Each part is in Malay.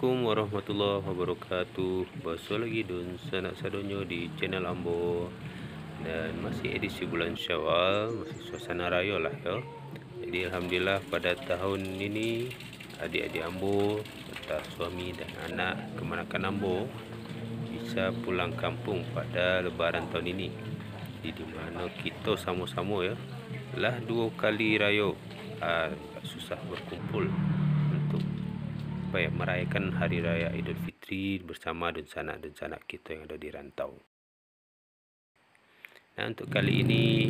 Assalamualaikum warahmatullahi wabarakatuh. Basuh lagi dun sanak sadonyo di channel Ambo. Dan masih edisi bulan Syawal, masih suasana raya lah ya. Jadi alhamdulillah pada tahun ini adik-adik Ambo serta suami dan anak keponakan Ambo bisa pulang kampung pada lebaran tahun ini. Di mana kita sama-sama ya lah 2 kali raya susah berkumpul untuk merayakan hari raya Idul Fitri bersama dan sanak kita yang ada di rantau. Nah, untuk kali ini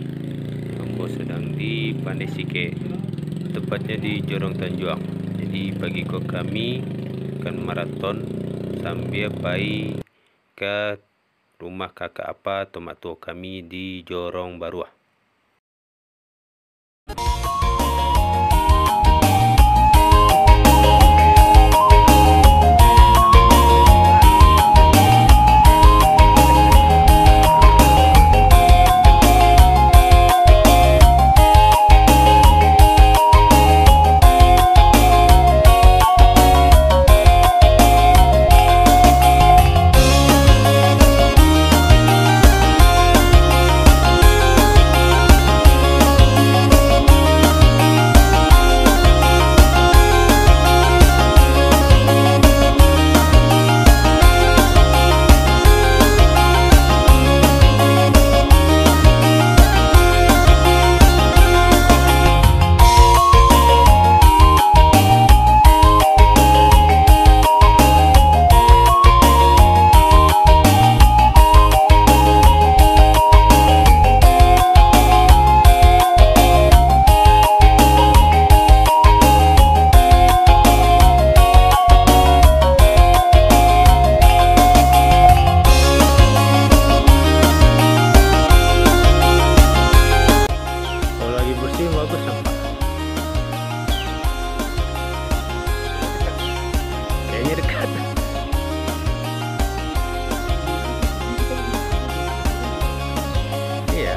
Ambo sedang di Pandai Sike, tepatnya di Jorong Tanjuang. Jadi bagi kami akan maraton sambil pai ke rumah kakak apa atau mak tua kami di Jorong Baruah. Dekat. Iya.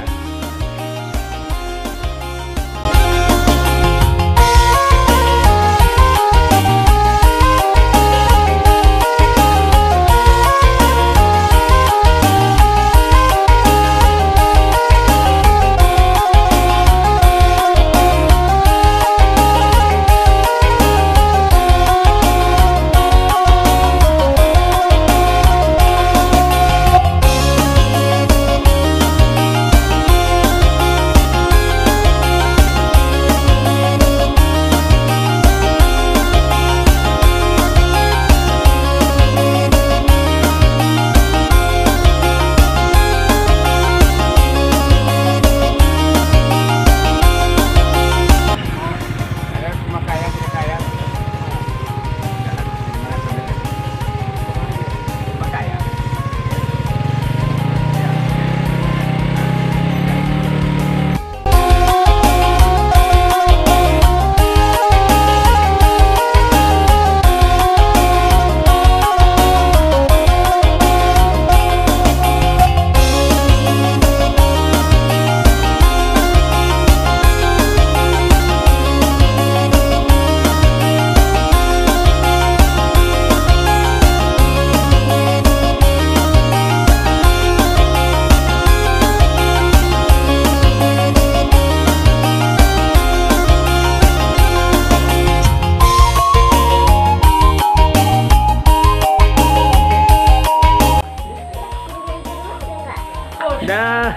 Dah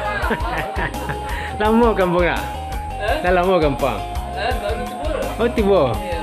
lama kampung tak? Dah lama kampung? Baru tiba. Oh tiba? Ya.